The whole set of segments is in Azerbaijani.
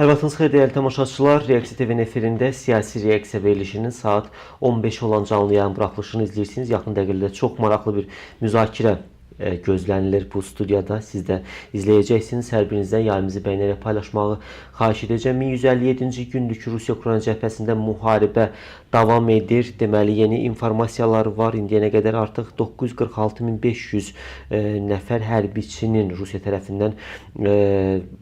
Hər vaxtınız xeyir dəyərli tamaşaçılar. Reaksiya TV-nin efirində siyasi reaksiya verilişinin saat 15 olan canlı yayın buraxılışını izləyirsiniz. Yaxın dəqiqələrdə çox maraqlı bir müzakirə gözlənilir bu studiyada. Siz də izləyəcəksiniz. Hər birinizdən yayımızı bəyənərək paylaşmağı xahiş edəcəm. 1157-ci gündür ki, Rusiya-Ukrayna cəbhəsində müharibə davam edir. Deməli, yeni informasiyalar var. İndiyənə qədər artıq 946.500 nəfər hərbiçinin Rusiya tərəfindən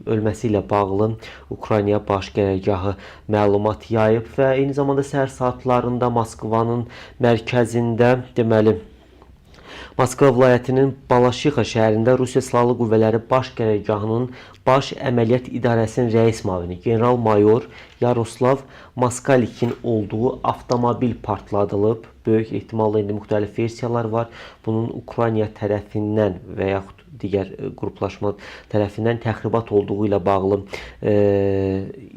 ölməsi ilə bağlı Ukraynaya baş qərargahı məlumat yayıb və eyni zamanda səhər saatlarında Moskvanın mərkəzində, deməli, Moskva vilayətinin Balaşixa şəhərində Rusiya Silahlı Qüvvələri Baş Qərargahının Baş Əməliyyat İdarəsinin rəis müavini general-mayor Yaroslav Moskalikin olduğu avtomobil partladılıb. Böyük ehtimalla indi müxtəlif versiyalar var. Bunun Ukrayna tərəfindən və yaxud digər qruplaşma tərəfindən təxribat olduğu ilə bağlı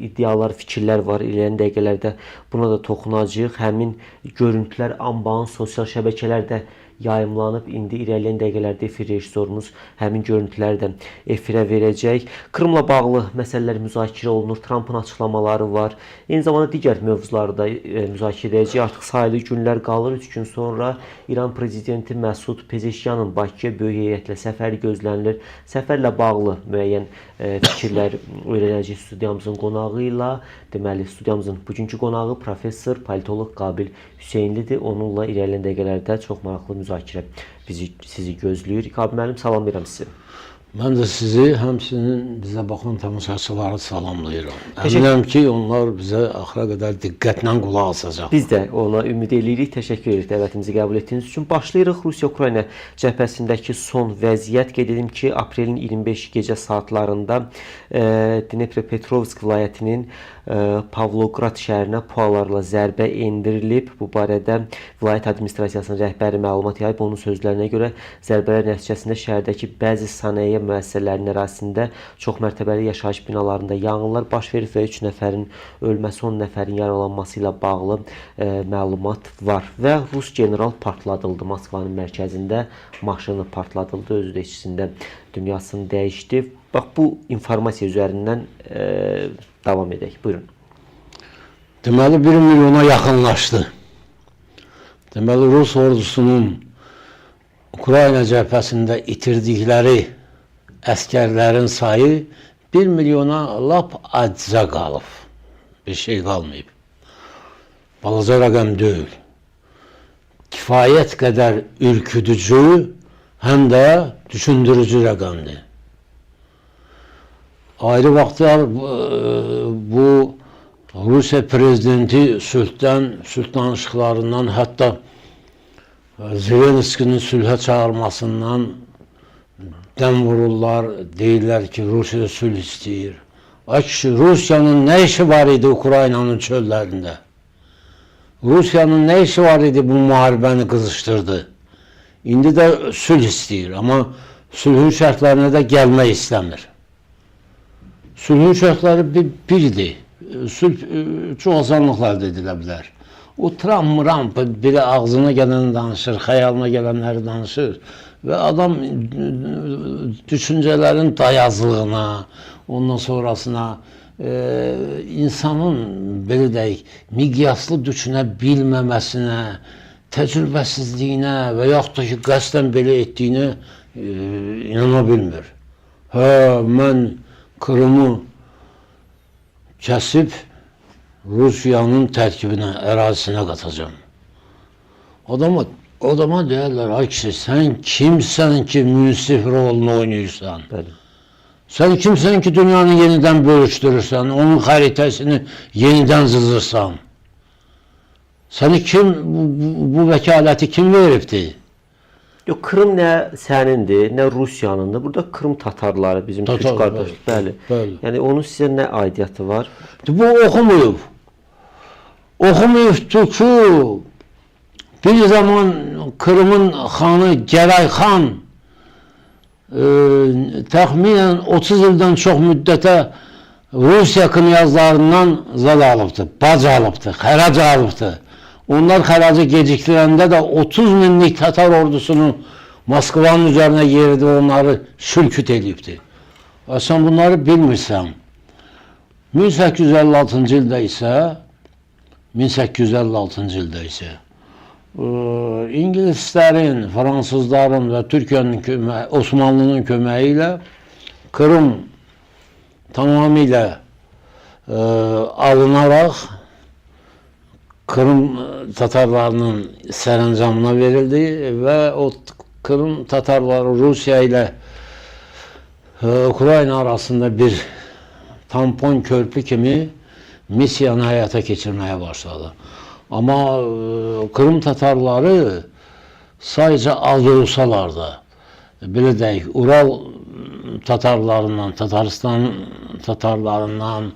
iddialar, fikirlər var. İlən dəqiqələrdə buna da toxunacağıq. Həmin görüntülər anbağın sosial şəbəkələrdə yayımlanıb. İndi irəliləyən dəqiqələrdə efir rejissorumuz həmin görüntüləri də efirə verəcək. Krımla bağlı məsələlər müzakirə olunur. Trampın açıqlamaları var. Eyni zamanda digər mövzuları da müzakirə edəcək. Artıq sayılı günlər qalır. 3 gün sonra İran prezidenti Məsud Pezeşkiyanın Bakıya böyük heyətlə səfəri gözlənilir. Səfərlə bağlı müəyyən fikirlər öyrənəcək studiyamızın qonağı ilə. Deməli, studiyamızın bugünkü qonağı professor, politoloq Qabil Hüseynlidir. Onunla irəliləyən dəqiqələrdə çox maraqlı müzakirə sizi gözləyir. Qabil müəllim, salamlayıram sizi. Mən də sizi, həmçinin bizə baxan tamaşaçıları salamlayıram. Əminəm ki, onlar bizə axıra qədər diqqətlə qulaq asacaq. Biz də ona ümid edirik. Təşəkkür edirik dəvətimizi qəbul etdiyiniz üçün. Başlayırıq Rusiya-Ukrayna cəbhəsindəki son vəziyyət. Qeyd edim ki, aprelin 25 gecə saatlarında Dnepropetrovsk vilayətinin Pavlograd şəhərinə pualarla zərbə endirilib. Bu barədə vilayət administrasiyasının rəhbəri məlumat yayıb. Onun sözlərinə görə zərbələr nəticəsində şəhərdəki bəzi sənaye müəssisələrinin ərazisində çoxmərtəbəli yaşayış binalarında yanğınlar baş verib və 3 nəfərin ölməsi, 10 nəfərin yaralanması ilə bağlı məlumat var. Və Rus general partladıldı Moskvanın mərkəzində. Maşını partladıldı, özü də içində dünyasını dəyişdi. Bax, bu informasiya üzərindən davam edək. Buyurun. Deməli, 1 milyona yaxınlaşdı. Deməli, Rus ordusunun Ukrayna cəbhəsində itirdikləri əskərlərin sayı 1 milyona lap acıca qalıb. Bir şey qalmayıb. Balaca rəqəm deyil. Kifayət qədər ürküdücü, həm də düşündürücü rəqəmdir. Ayrı vaxtlar bu Rusiya prezidenti sülh danışıqlarından, hətta Zelenskinin sülhə çağırmasından dəm vururlar, deyirlər ki, Rusiya sülh istəyir. Ay kişi, Rusiyanın nə işi var idi Ukraynanın çöllərində? Rusiyanın nə işi var idi bu müharibəni qızışdırdı? İndi də sülh istəyir, amma sülhün şərtlərinə də gəlmək istəmir. Sülhün şərtləri birdir. Sülh çox asanlıqla əldə edilə bilər. O Trump biri ağzına gələni danışır, xəyalına gələnləri danışır və adam düşüncələrin dayazlığına, ondan sonrasına insanın, belə deyək, miqyaslı düşünə bilməməsinə, təcrübəsizliyinə və yaxud da ki, qəsdən belə etdiyinə inana bilmir. Mən Krımı kəsib Rusiyanın tərkibinə, ərazisinə qatacam. Adama deyərlər, ay kişi, sən kimsən ki, münsif rolunu oynayırsan? Bəli. Sən kimsən ki, dünyanı yenidən bölüşdürürsən, onun xəritəsini yenidən cızırsan? Səni kim, bu vəkaləti kim veribdir? Yox, Krım nə sənindir, nə Rusiyanındır. Burada Krım tatarları, bizim türk qardaşlar. Bəli. Yəni, onun sizə nə aidiyyatı var? Bu oxumuyub. Oxumuyubdur ki, bir zaman Krımın xanı Gəray xan təxminən 30 ildən çox müddətə Rusiya knyazlarından zad alıbdır, bac alıbdır, xərac alıbdır. Onlar xəracı gecikdirəndə də 30 minlik Tatar ordusunu Moskvanın üzərinə yeridi, onları şülküt edibdir. Sən bunları bilmirsən. 1856-cı ildə isə 1856-cı ildə isə İngilislərin, fransızların və Türkiyənin Osmanlının köməyi ilə Kırım tamamilə alınaraq Kırım tatarlarının sərəncamına verildi və o Kırım tatarları Rusiya ilə Ukrayna arasında bir tampon körpü kimi missiyanı həyata keçirməyə başladı. Amma Kırım tatarları sadəcə alıyorsalar da, belə deyək, Ural tatarlarından, Tataristan tatarlarından,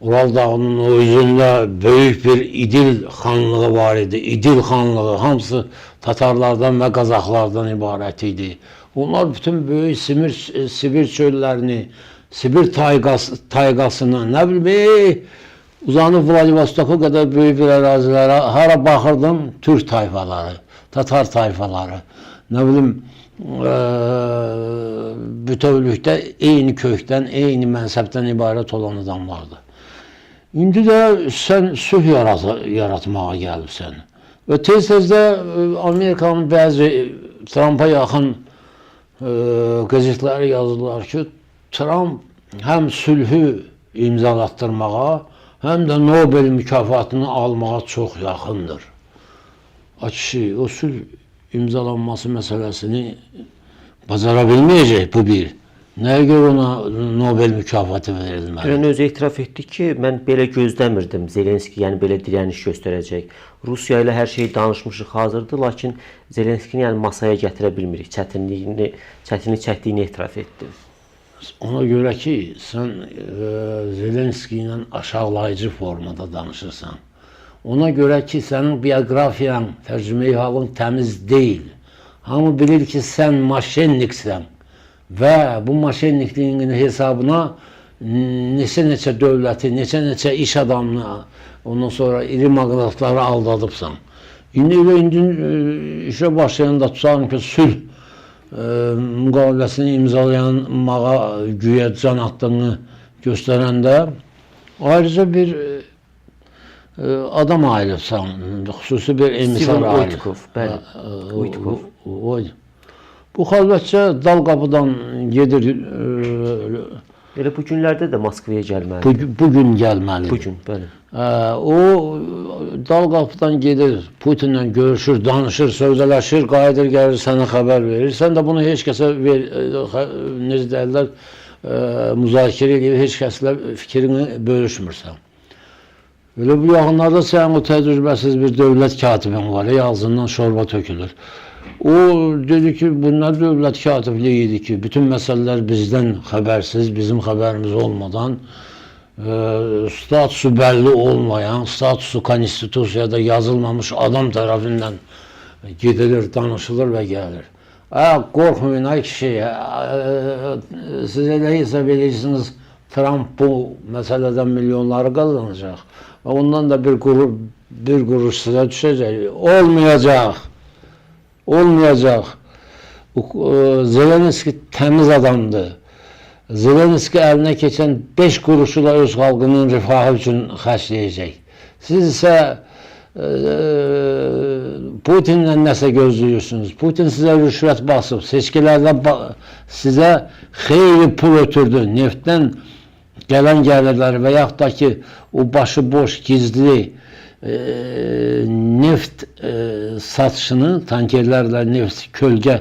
Ural dağının o üzündə böyük bir İdil xanlığı var idi. İdil xanlığı, hamısı tatarlardan və qazaxlardan ibarət idi. Onlar bütün böyük Sibir çöllərini, Sibir tayqasını, nə bileyim, uzanıb Vladivostoka qədər böyük bir ərazilərə, hara baxırdım, Türk tayfaları, Tatar tayfaları, nə bilim, bütövlükdə eyni kökdən, eyni mənsəbdən ibarət olan adamlardır. İndi də sən sülh yaratmağa gəlibsən. Və tez-tezdə Amerikanın bəzi Trumpa yaxın qəzetləri yazdılar ki, Trump həm sülhü imzalattırmağa, həm də Nobel mükafatını almağa çox yaxındır. Kişi, o sülh imzalanması məsələsini bacara bilməyəcək bu bir. Nəyə görə ona Nobel mükafatı verilməli? İran özü etiraf etdi ki, mən belə gözləmirdim Zelenski, yəni belə dirəniş göstərəcək. Rusiya ilə hər şeyi danışmışıq, hazırdır, lakin Zelenskini yəni masaya gətirə bilmirik. Çətinlik çəkdiyini etiraf etdi. Ona görə ki, sən Zelenski ilə aşağılayıcı formada danışırsan. Ona görə ki, sənin biografiyan, tərcümeyi halın təmiz deyil. Hamı bilir ki, sən maşenniksən və bu maşennikliyin hesabına neçə dövləti, neçə iş adamını, ondan sonra iri maqnatları aldadıbsan. İndi işə başlayanda tutarım ki, sülh müqaviləsini imzalayanmağa güya can attığını göstərəndə ayrıca bir adam ayırsan, xüsusi bir emisar ayır. Uytkov, bəli. Uytkov. Bu xəlvətcə dal qapıdan gedir. Elə bu günlərdə də Moskvaya gəlməlidir. Bugün gəlməlidir. Bugün, bəli. O dal qapıdan gedir, Putinlə görüşür, danışır, sövdələşir, qayıdır, gəlir, sənə xəbər verir. Sən də bunu heç kəsə necə deyirlər, müzakirə edir, heç kəslə fikrini bölüşmürsən. Elə bu yaxınlarda sənin o təcrübəsiz bir dövlət katibin var, ağzından şorba tökülür. O dedi ki, bu nə dövlət katibliyi idi ki, bütün məsələlər bizdən xəbərsiz, bizim xəbərimiz olmadan, statusu bəlli olmayan, statusu konstitusiyada yazılmamış adam tərəfindən gidilir, danışılır və gəlir. Qorxmayın, ay kişi, siz elə hesab edirsiniz, Trump bu məsələdən milyonları qazanacaq və ondan da bir quruş sizə düşəcək. Olmayacaq. Olmayacaq. Zelenski təmiz adamdır. Zelenski əlinə keçən 5 quruşu da öz xalqının rifahı üçün xərcləyəcək. Siz isə Putinlə nəsə gözləyirsiniz. Putin sizə rüşvət basıb, seçkilərdə sizə xeyli pul ötürdü. Neftdən gələn gəlirlər və yaxud da ki, o başıboş, gizli neft satışını, tankerlərlə neft, kölgə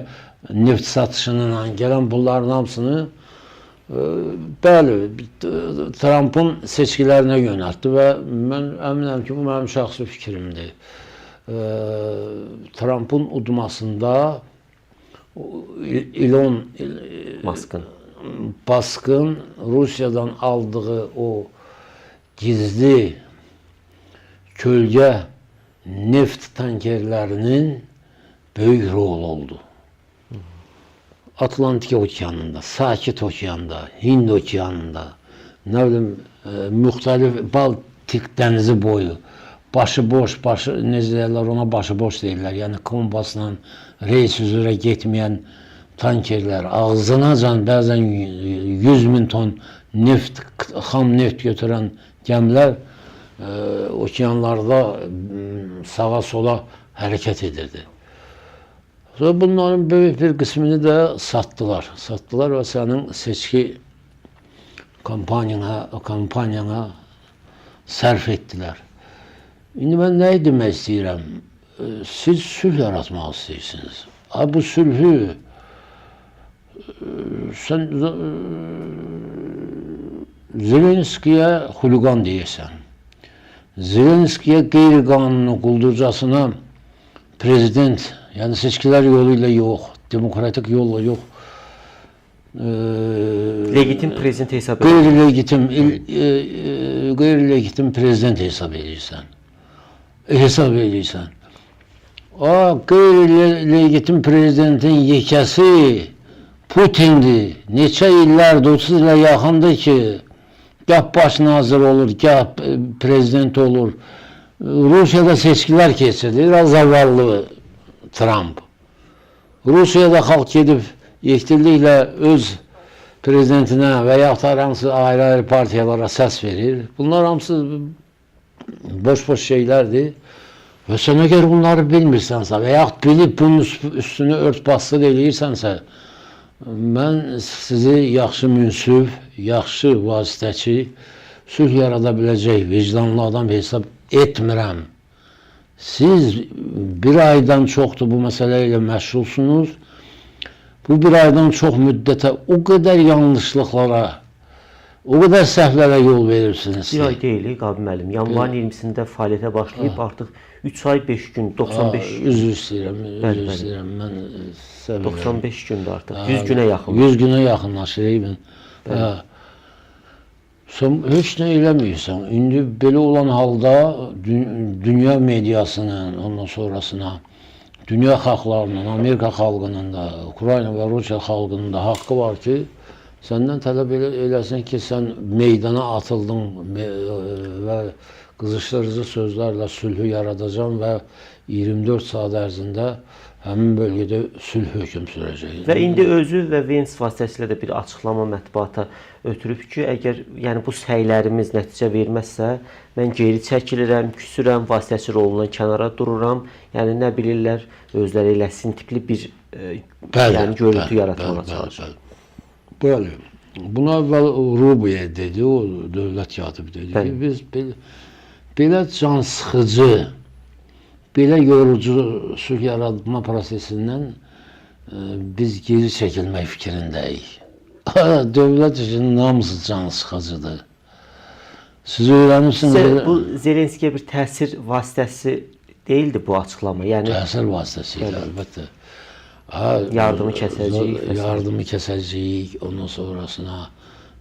neft satışının gələn bunların hamısını bəli, Trump'ın seçkilərinə yönəltdi və mən əminəm ki, bu mənim şəxsi fikrimdir. Trump'ın udmasında İlon Musk'ın Rusiyadan aldığı o gizli kölgə neft tankerlərinin böyük rol oldu. Atlantik okeanında, Sakit okeanda, Hind okeanında, nə bilim, müxtəlif Baltik dənizi boyu, başıboş, necə deyirlər, ona başıboş deyirlər, yəni kompasla reys üzrə getməyən tankerlər, ağzınacan bəzən 100 min ton xam neft götürən gəmilər okeanlarda sağa sola hərəkət edirdi. Sonra bunların böyük bir qismini də satdılar. Satdılar və sənin seçki kampanyana sərf etdilər. İndi mən nə demək istəyirəm? Siz sülh yaratmaq istəyirsiniz. Bu sülhü sən Zelenskiyə xuliqan deyirsən. Zelenskiyə qeyri-qanuni quldurcasına prezident, yəni seçkilər yolu ilə yox, demokratik yolla yox, Legitim prezident hesab edirsən. Qeyri-legitim prezident hesab edirsən. Qeyri-legitim prezidentin yekəsi Putindir. Neçə illərdir, 30 ilə yaxındır ki, gah baş nazir olur, gah prezident olur. Rusiyada seçkilər keçirilir, zavallı Trump. Rusiyada xalq gedib yekdilliklə öz prezidentinə və yaxud da hamısı ayrı-ayrı partiyalara səs verir. Bunlar hamısı boş-boş şeylərdir. Və sən əgər bunları bilmirsənsə və yaxud bilib bunun üstünü ört-bastır eləyirsənsə, mən sizi yaxşı münsif, yaxşı vasitəçi, sülh yarada biləcək vicdanlı adam hesab etmirəm. Siz bir aydan çoxdur bu məsələ ilə məşğulsunuz. Bu bir aydan çox müddətə o qədər yanlışlıqlara, o qədər səhvlərə yol verirsiniz. Bir ay deyil, Qabil müəllim. Yanvarın 20-sində fəaliyyətə başlayıb artıq 3 ay 5 gün, 95 gün. Üzr istəyirəm, mən 95 gündür artıq, 100 günə yaxın. 100 günə yaxınlaşırıq mən. Sən heç nə eləməyirsən. İndi belə olan halda dünya mediasının, ondan sonrasına, dünya xalqlarının, Amerika xalqının da, Ukrayna və Rusiya xalqının da haqqı var ki, səndən tələb eləsin ki, sən meydana atıldın və qızışdırıcı sözlərlə sülhü yaradacam və 24 saat ərzində həmin bölgədə sülh hökm sürəcək. Və indi özü və Vens vasitəsilə də bir açıqlama mətbuata ötürüb ki, əgər yəni bu səylərimiz nəticə verməzsə, mən geri çəkilirəm, küsürəm, vasitəçi rolundan kənara dururam. Yəni nə bilirlər, özləri elə sintikli bir yəni görüntü yaratmağa çalışır. Bəli. Buna əvvəl Rubiyə dedi, o dövlət katibi dedi ki, biz belə cansıxıcı, belə yorucu sülh yaratma prosesindən biz geri çəkilmək fikrindəyik. Dövlət işinin hamısı cansıxıcıdır. Siz öyrənirsiniz. Bu Zelenskiyə bir təsir vasitəsi deyildi bu açıqlama. Yəni təsir vasitəsi idi, əlbəttə. Yardımı kəsəcəyik. Yardımı kəsəcəyik, ondan sonrasına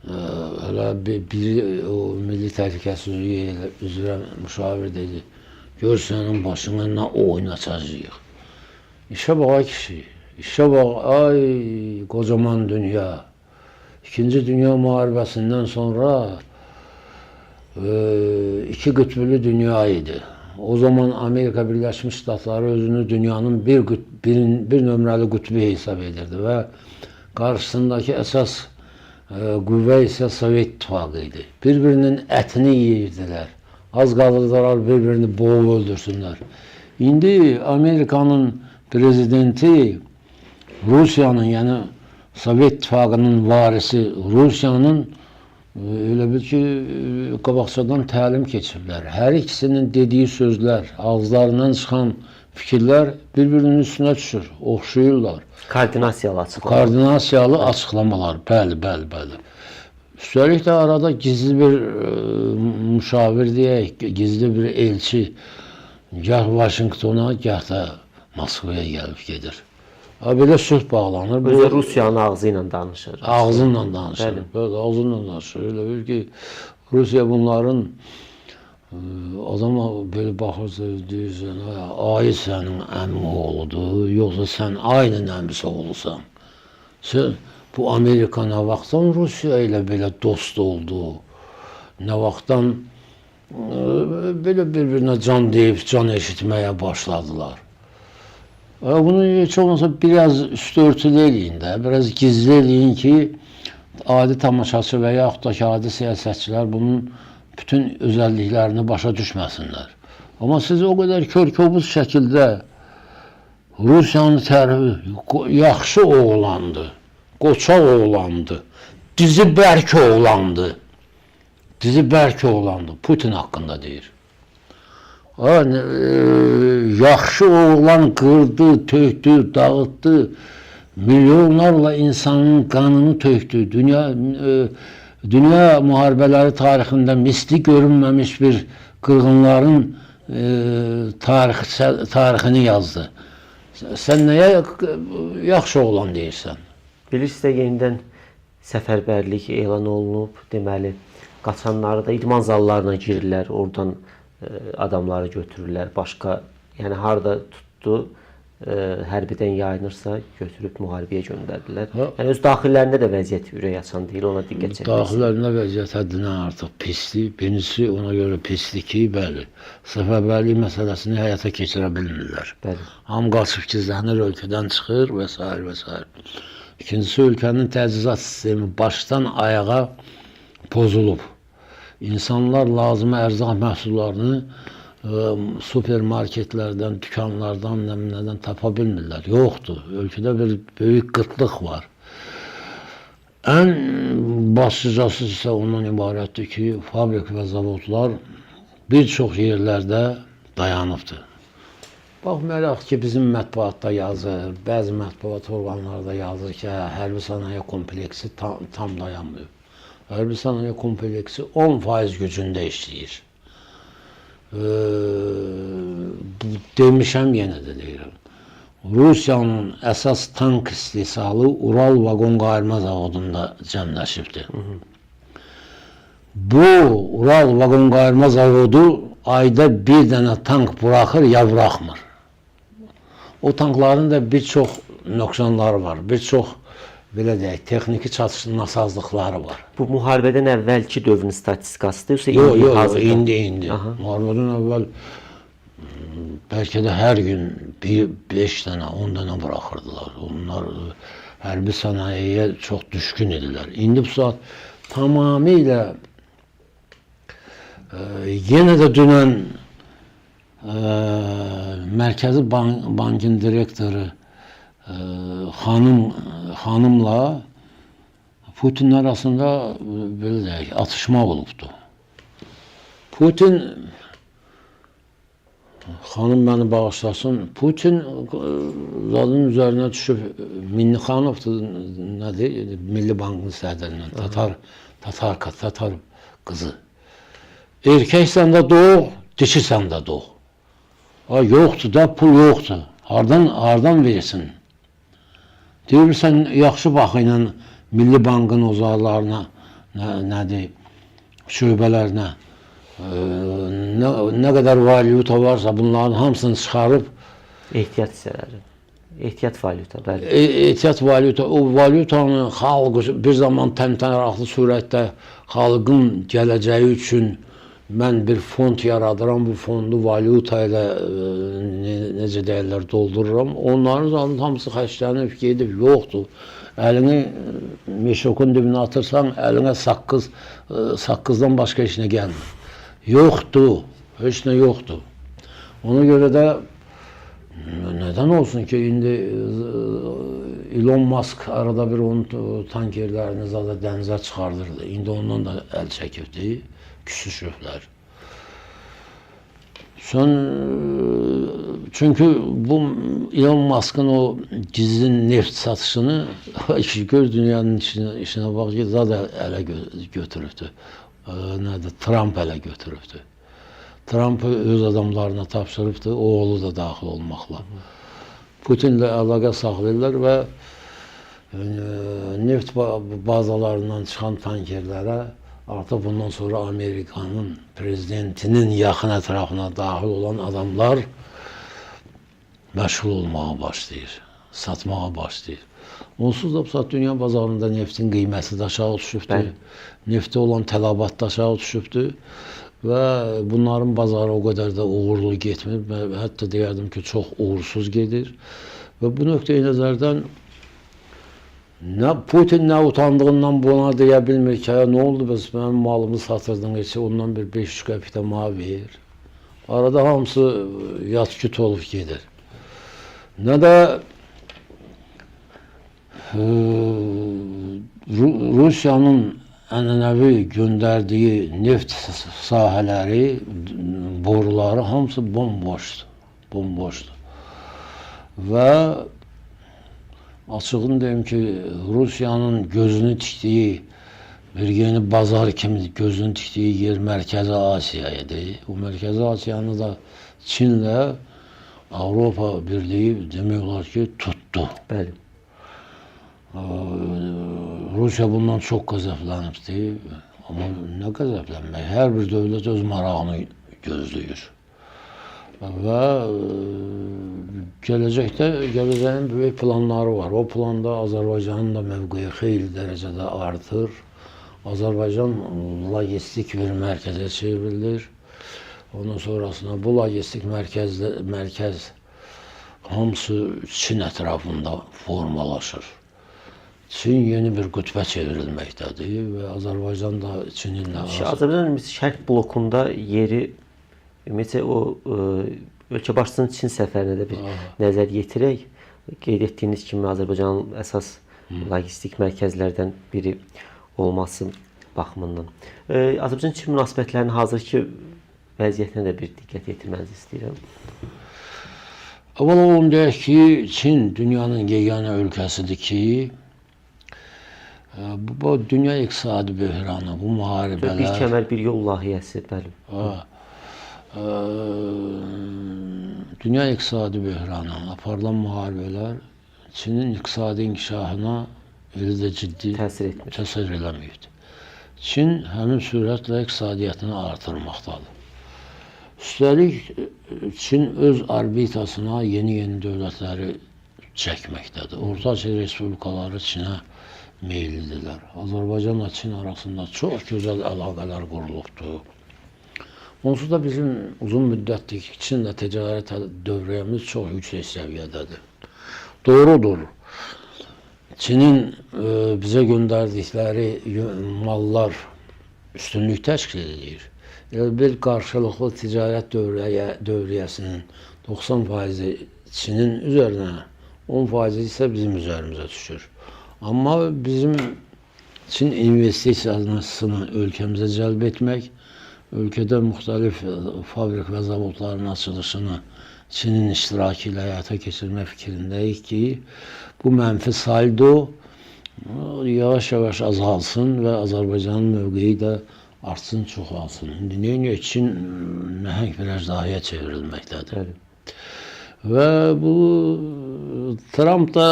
hələ biri o Milli Təhlükəsizlik üzrə müşavir dedi. Gör sənin başına nə oyun açacağıq. İşə bax kişi, işə bax, ay qocaman dünya. İkinci Dünya Müharibəsindən sonra iki qütbülü dünya idi. O zaman Amerika Birləşmiş Ştatları özünü dünyanın bir nömrəli qütbü hesab edirdi və qarşısındakı əsas qüvvə isə Sovet İttifaqı idi. Bir-birinin ətini yeyirdilər. Az qalırdılar bir-birini boğub öldürsünlər. İndi Amerikanın prezidenti Rusiyanın, yəni Sovet İttifaqının varisi Rusiyanın elə bil ki, qabaqcadan təlim keçiblər. Hər ikisinin dediyi sözlər, ağızlarından çıxan fikirlər bir-birinin üstünə düşür, oxşuyurlar. Koordinasiyalı açıqlamalar. Koordinasiyalı açıqlamalar, bəli. Üstəlik də arada gizli bir müşavir deyək, gizli bir elçi gah Vaşinqtona, gah da Moskvaya gəlib gedir. Belə sülh bağlanır. Özü Rusiyanın ağzı ilə danışır. Ağzıyla danışır. Böyle ağzıyla danışır. Elə bir ki, Rusiya bunların adama belə baxırsa deyirsən, ay sənin əmi oğludur, yoxsa sən ayının əmisi oğlusan. Sən bu Amerika nə vaxtdan Rusiya ilə belə dost oldu? Nə vaxtdan belə bir-birinə can deyib, can eşitməyə başladılar. Bunu heç olmasa biraz üstü örtülü eləyin də, biraz gizli eləyin ki, adi tamaşaçı və yaxud da ki, adi siyasətçilər bunun bütün özəlliklərini başa düşməsinlər. Amma siz o qədər körkobuz şəkildə Rusiyanın tərifi yaxşı oğlandı, qoçaq oğlandı, dizi bərk oğlandı. Dizi bərk oğlandı. Putin haqqında deyir. Yaxşı oğlan qırdı, tökdü, dağıtdı. Milyonlarla insanın qanını tökdü. Dünya müharibələri tarixində misli görünməmiş bir qırğınların tarixini yazdı. Sən nəyə yaxşı oğlan deyirsən? Bilirsinizsə yenidən səfərbərlik elan olunub. Deməli, qaçanları da idman zallarına girirlər, oradan adamları götürürlər. Başqa, yəni harda tutdu, hərbidən yayınırsa götürüb müharibəyə göndərdilər. Yəni öz daxillərində də vəziyyət ürək açan deyil, ona diqqət çəkmək. Daxillərində vəziyyət həddindən artıq pisdir. Birincisi ona görə pisdir ki, bəli, səfərbərlik məsələsini həyata keçirə bilmirlər. Bəli. Hamı qaçıb gizlənir, ölkədən çıxır və s. və s. İkincisi, ölkənin təchizat sistemi başdan ayağa pozulub. İnsanlar lazımi ərzaq məhsullarını supermarketlərdən, dükanlardan, nədən tapa bilmirlər. Yoxdur. Ölkədə bir böyük qıtlıq var. Ən başlıcası isə ondan ibarətdir ki, fabrik və zavodlar bir çox yerlərdə dayanıbdır. Baxmayaraq ki, bizim mətbuatda yazır, bəzi mətbuat orqanlarda yazır ki, hərbi sənaye kompleksi tam dayanmıyor. Hərbi sənaye kompleksi 10% gücündə işləyir. Demişəm, yenə də deyirəm. Rusiyanın əsas tank istehsalı Ural vaqon qayırma zavodunda cəmləşibdir. Bu Ural vaqon qayırma zavodu ayda bir dənə tank buraxır ya buraxmır. O tankların da bir çox nöqsanları var, bir çox belə deyək, texniki çatışmazlıqları var. Bu müharibədən əvvəlki dövrün statistikasıdır, yoxsa Yox, hazırda? indi. Müharibədən əvvəl bəlkə də hər gün 5 dənə, 10 dənə buraxırdılar. Onlar hərbi sənayeyə çox düşkün idilər. İndi bu saat tamamilə yenə də dünən Mərkəzi Bankın direktoru xanımla Putin arasında belə deyək, atışma olubdu. Putin, xanım məni bağışlasın, Putin zadın üzərinə düşüb Minnixanovdur, nədir? Milli Bankın sədrindən, Tatar qızı. Erkəksən də doğ, dişisən də doğ. Yoxdur da, pul yoxdur. Hardan verirsin? Deyirsən, yaxşı baxı ilə Milli Bankın ozarlarına, nədir, şöbələrinə, nə qədər valyuta varsa bunların hamısını çıxarıb Ehtiyat hissələri. Ehtiyat valyuta, bəli. Ehtiyat valyuta, o valyutanı xalq bir zaman təmtəraqlı surətdə xalqın gələcəyi üçün mən bir fond yaradıram, bu fondu valyuta ilə necə deyirlər, doldururam. Onların hamısı xərclənib gedib, yoxdur. Əlini meşokun dibinə atırsan, əlinə saqqızdan başqa işinə gəlmir. Yoxdur, heç nə yoxdur. Ona görə də nədən olsun ki, indi Elon Musk arada bir onun tankerlərini zada dənizə çıxardırdı. İndi ondan da əl çəkibdi, küsüşüblər. Çünki bu Elon Musk'ın o gizli neft satışını gör dünyanın işine bak ki zada ələ götürübdü. Nədir? Trump ələ götürübdü. Trump öz adamlarına tapşırıbdı, oğlu da daxil olmaqla. Putinlə əlaqə saxlayırlar və neft bazalarından çıxan tankerlərə artıq bundan sonra Amerikanın prezidentinin yaxın ətrafına daxil olan adamlar məşğul olmağa başlayır, satmağa başlayır. Onsuz da bu saat dünya bazarında neftin qiyməti də aşağı düşübdür, neftə olan tələbat da aşağı düşübdür və bunların bazarı o qədər də uğurlu getmir, hətta deyərdim ki, çox uğursuz gedir və bu nöqteyi nəzərdən Putin nə utandığından buna deyə bilmir ki, nə oldu bəs mənim malımı satırdın, heç ondan bir 500 qəpik də mənə ver. Arada hamısı yat-küt olub gedir. Nə də Rusiyanın ənənəvi göndərdiyi neft sahələri, boruları hamısı bomboşdur. Və açığını deyim ki, Rusiyanın gözünü tikdiyi, bir yeni bazar kimi gözünü tikdiyi yer Mərkəzi Asiya idi. O Mərkəzi Asiyanı da Çinlə Avropa Birliyi demək olar ki, tutdu. Bəli. Rusiya bundan çox qəzəblənibdi. Amma nə qəzəblənmək? Hər bir dövlət öz marağını gözləyir. Və gələcəyin böyük planları var. O planda Azərbaycanın da mövqeyi xeyli dərəcədə artır. Azərbaycan logistik bir mərkəzə çevrilir. Ondan sonrasında bu logistik mərkəz hamısı Çin ətrafında formalaşır. Çin yeni bir qütbə çevrilməkdədir və Azərbaycan da Çinlə Azərbaycan şərq blokunda yeri ümumiyyətlə o ölkə başçısının Çin səfərinə də bir nəzər yetirək. Qeyd etdiyiniz kimi Azərbaycanın əsas logistik mərkəzlərdən biri olması baxımından. Azərbaycan-Çin münasibətlərinin hazırki vəziyyətinə də bir diqqət yetirmənizi istəyirəm. Əvvəla onu deyək ki, Çin dünyanın yeganə ölkəsidir ki, bu dünya iqtisadi böhranı, bu müharibələr... Bir kəmər, bir yol layihəsi, bəli. Dünya iqtisadi böhranı, aparılan müharibələr Çinin iqtisadi inkişafına elə də ciddi təsir eləməyibdir. Çin həmin sürətlə iqtisadiyyatını artırmaqdadır. Üstəlik, Çin öz orbitasına yeni dövlətləri çəkməkdədir. Orta Asiya respublikaları Çinə meyillidirlər. Azərbaycanla Çin arasında çox gözəl əlaqələr qurulubdur. Onsuz da bizim uzun müddətlik Çinlə ticarət dövriyemiz çox yüksək səviyyədədir. Doğrudur. Çinin bizə göndərdikləri mallar üstünlük təşkil edir. Bir qarşılıqlı ticarət dövriyyəsinin 90% Çinin üzərinə, 10% isə bizim üzərimizə düşür. Amma bizim Çin investisiyasını ölkəmizə cəlb etmək, ölkədə müxtəlif fabrik və zavodların açılışını Çinin iştirakı ilə həyata keçirmək fikrindəyik ki, bu mənfi saldo yavaş-yavaş azalsın və Azərbaycanın mövqeyi də artsın, çoxalsın. İndi neyini Çin nəhəng bir əjdahaya çevrilməkdədir. Və bu Trump da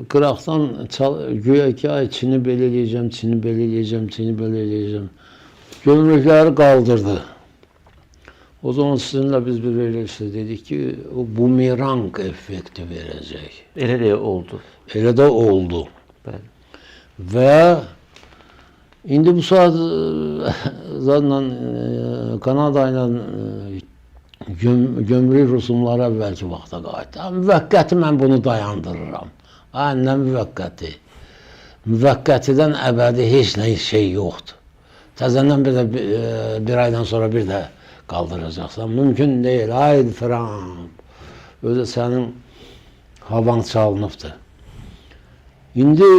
qıraqdan güya ki, Çini belə eləyəcəm, Çini belə eləyəcəm, Çini belə eləyəcəm. Gömrükləri qaldırdı. O zaman sizinlə biz bir verilişdə dedik ki, o bumerang effekti verəcək. Elə də oldu. Elə də oldu. Bəli. Və indi bu saat zaten Kanada ilə gömrük rüsumları əvvəlki vaxta qayıtdı. Müvəqqəti mən bunu dayandırıram. Nə müvəqqəti? Müvəqqətidən əbədi heç nə şey yoxdur. Təzəndən bir aydan sonra bir də qaldıracaqsan. Mümkün deyil. Haydi Trump. Özü sənin havan çalınıbdır. İndi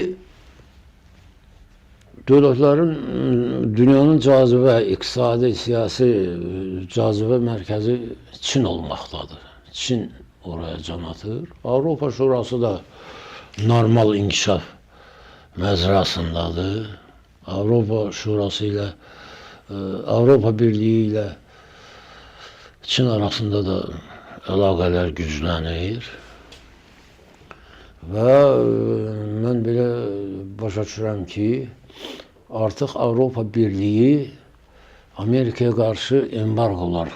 dövlətlərin, dünyanın cazibə, iqtisadi, siyasi cazibə mərkəzi Çin olmaqdadır. Çin oraya can atır. Avropa Şurası da normal inkişaf məzrasındadır. Avropa Şurası ilə, Avropa Birliyi ilə Çin arasında da əlaqələr güclənir. Və mən belə başa düşürəm ki, artıq Avropa Birliyi Amerikaya qarşı embargolar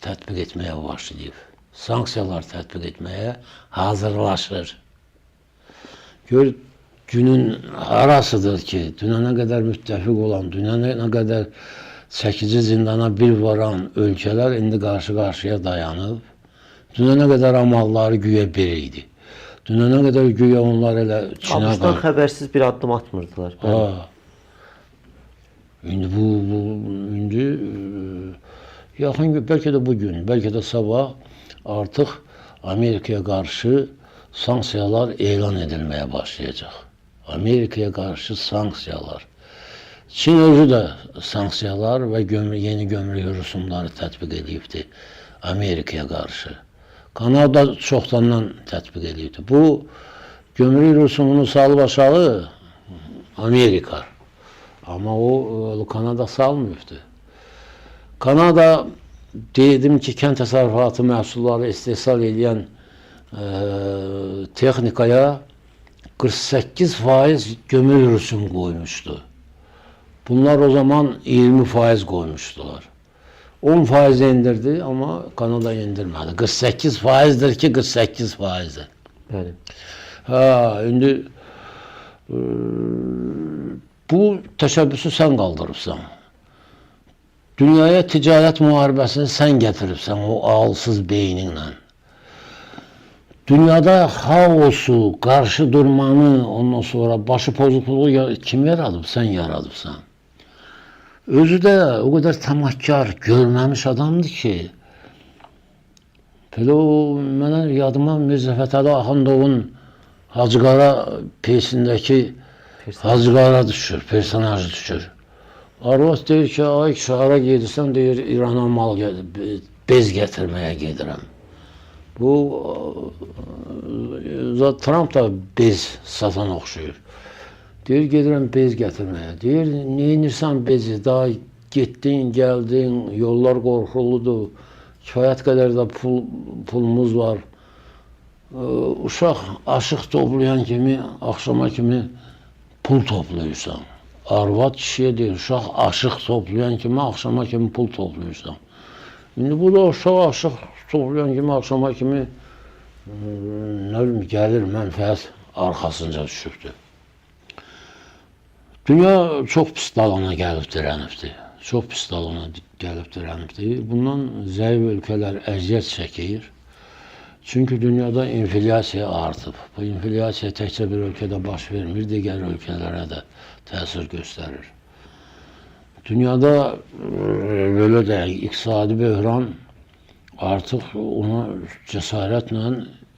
tətbiq etməyə başlayıb. Sanksiyalar tətbiq etməyə hazırlaşır. Gör, günün arasıdır ki, dünənə qədər müttəfiq olan, dünənə qədər çəkici zindana bir varan ölkələr indi qarşı-qarşıya dayanıb. Dünənə qədər amalları güya bir idi. Dünənə qədər güya onlar elə Çinə ABŞ-dan xəbərsiz bir addım atmırdılar. Ha. İndi indi yaxın gün, bəlkə də bugün, bəlkə də sabah artıq Amerikaya qarşı sanksiyalar elan edilməyə başlayacaq. Amerikaya qarşı sanksiyalar. Çin özü də sanksiyalar və yeni gömrük rüsumları tətbiq edibdir Amerikaya qarşı. Kanada çoxdandan tətbiq edibdir. Bu gömrük rüsumunu salıb aşağı Amerika. Amma o Kanada salmıyıbdır. Kanada dedim ki, kənd təsərrüfatı məhsulları istehsal edən texnikaya 48% gömrük rüsumu qoymuşdu. Bunlar o zaman 20% qoymuşdular. 10% indirdi, amma Kanada indirmədi. 48%'dir ki, 48%'dir. Bəli. Ha, indi bu təşəbbüsü sən qaldırıbsan. Dünyaya ticarət müharibəsini sən gətiribsən o ağılsız beyninlə. Dünyada xaosu, qarşı durmanı, ondan sonra başı pozukluğu kim yaradıb? Sən yaradıbsan. Özü də o qədər tamakkar, görməmiş adamdır ki, belə o, mənə yadıma Mirzə Fətəli Axundovun Hacı Qara pesindəki Hacı Qara düşür, personajı düşür. Arvad deyir ki, ay kişi, hara gedirsən, deyir, İrana mal bez gətirməyə gedirəm. Bu, Trump da bez satan oxşuyur. Deyir, gedirəm bez gətirməyə. Deyir, neyinirsən bezi, daha getdin, gəldin, yollar qorxuludur, kifayət qədər də pulumuz var. Uşaq aşıq toplayan kimi, axşama kimi pul toplayırsan. Arvad kişiyə deyir, uşaq aşıq toplayan kimi, axşama kimi pul toplayırsan. İndi bu da uşaq aşıq toplayan kimi, axşama kimi nə bilim, gəlir, mənfəət arxasınca düşübdür. Dünya çox pis dalana gəlib dirənibdir. Çox pis dalana gəlib dirənibdir. Bundan zəif ölkələr əziyyət çəkir. Çünki dünyada inflyasiya artıb. Bu inflyasiya təkcə bir ölkədə baş vermir, digər ölkələrə də təsir göstərir. Dünyada belə deyək, iqtisadi böhran artıq ona cəsarətlə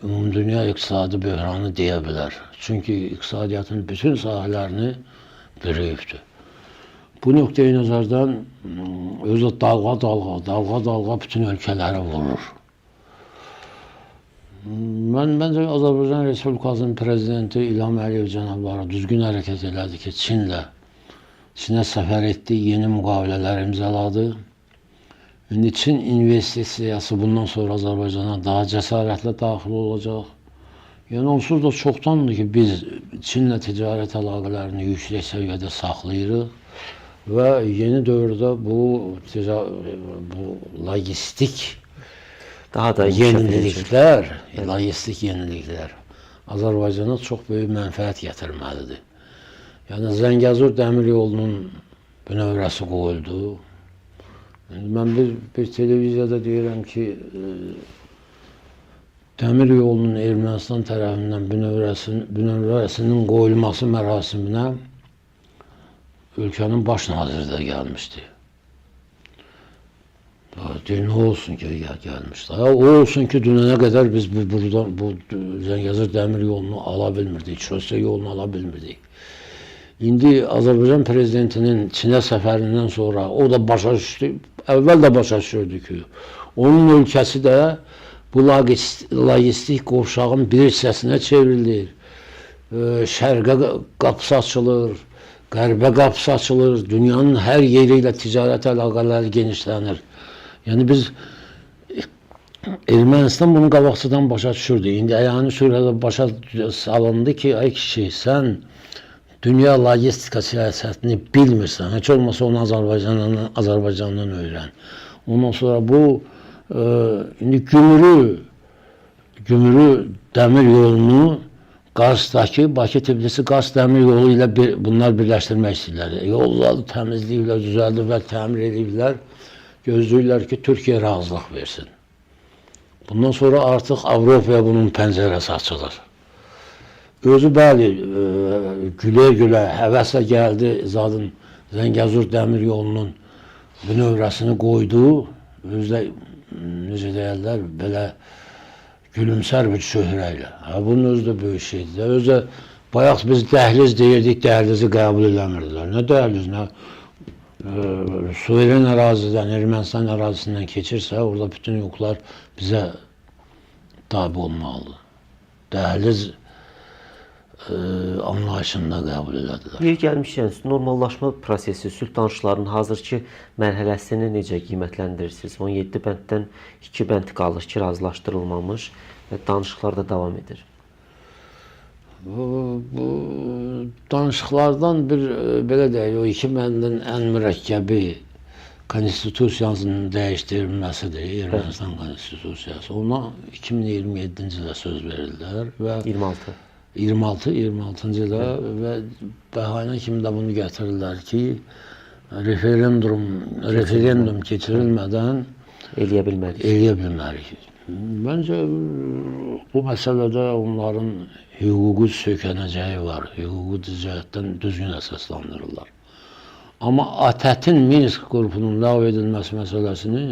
ümumdünya iqtisadi böhranı deyə bilər. Çünki iqtisadiyyatın bütün sahələrini bürüyübdür. Bu nöqteyi nəzərdən özü dalğa bütün ölkələri vurur. Məncə Azərbaycan Respublikasının prezidenti İlham Əliyev cənabları düzgün hərəkət elədi ki, Çinə səfər etdi, yeni müqavilələr imzaladı. İndi Çin investisiyası bundan sonra Azərbaycana daha cəsarətlə daxil olacaq. Yəni onsuz da çoxdandır ki, biz Çinlə ticarət əlaqələrini yüksək səviyyədə saxlayırıq və yeni dövrdə bu logistik yeniliklər Azərbaycana çox böyük mənfəət gətirməlidir. Yəni Zəngəzur dəmir yolunun bünövrəsi qoyuldu. Mən bir televiziyada deyirəm ki, dəmir yolunun Ermənistan tərəfindən bünövrəsinin qoyulması mərasiminə ölkənin baş naziri də gəlmişdi. Deyir, nə olsun ki, gəlmişdi. O olsun ki, dünənə qədər biz bu Zəngəzur dəmir yolunu ala bilmirdik, şose yolunu ala bilmirdik. İndi Azərbaycan prezidentinin Çinə səfərindən sonra o da başa düşdü, əvvəl də başa düşürdü ki, onun ölkəsi də bu logistik qovşağın bir hissəsinə çevrilir. Şərqə qapısı açılır, qərbə qapısı açılır, dünyanın hər yeri ilə ticarət əlaqələri genişlənir. Yəni biz Ermənistan bunu qabaqçıdan başa düşürdü. İndi əyani sürədə başa salındı ki, ay kişi, sən dünya logistika siyasətini bilmirsən. Heç olmasa onu Azərbaycandan öyrən. Ondan sonra bu indi gümrü dəmir yolunu Qarsdakı Bakı-Tbilisi Qars dəmir yolu ilə bunlar birləşdirmək istəyirlər. Yolları təmizləyirlər, düzəldirlər, təmir edirlər. Gözləyirlər ki, Türkiyə razılıq versin. Bundan sonra artıq Avropaya bunun pəncərəsi açılır. Özü bəli, gülə-gülə, həvəslə gəldi zadın Zəngəzur dəmir yolunun bünövrəsini qoydu. Özü də, necə deyərlər, belə gülümsər bir çöhrəylə. Bunun özü də böyük şeydir. Özü də, bayaq biz dəhliz deyirdik, dəhlizi qəbul eləmirdilər. Nə dəhliz, nə suveren ərazidən, Ermənistan ərazisindən keçirsə, orada bütün yollar bizə tabi olmalıdır. Dəhliz anlayışında qəbul elədilər. Yer gəlmişkən, normallaşma prosesi, sülh danışıqlarının hazırki mərhələsini necə qiymətləndirirsiniz? 17 bənddən 2 bənd qalır ki, razılaşdırılmamış və danışıqlar da davam edir. Bu danışıqlardan belə deyək, o 2 bəndin ən mürəkkəbi konstitusiyasının dəyişdirilməsidir, Ermənistan konstitusiyası. Ona 2027-ci ildə söz verirlər və 26-cı ildə və bəhanə kimi də bunu gətirirlər ki, referendum keçirilmədən eləyə bilmərik. Məncə bu məsələdə onların hüquqi sökənəcəyi var, hüquqi cəhətdən düzgün əsaslandırırlar. Amma ATƏT-in Minsk qrupunun ləğv edilməsi məsələsini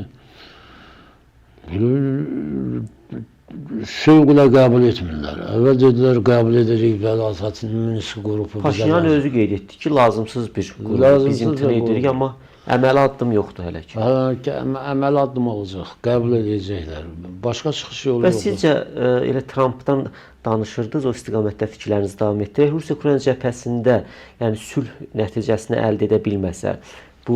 şövqlə qəbul etmirlər. Əvvəl dedilər, qəbul edəcək, bəli, ATƏT-in Minsk qrupu. Paşinyan özü qeyd etdi ki, lazımsız bir qrup, biz imtina edirik, amma əməli addım yoxdur hələ ki. Əməli addım olacaq, qəbul edəcəklər. Başqa çıxış yolu yoxdur. Və yoxdur. sizcə, elə Trumpdan danışırdınız, o istiqamətdə fikirlərinizi davam etdirək. Rusiya-Ukrayna cəbhəsində, yəni sülh nəticəsini əldə edə bilməsə, bu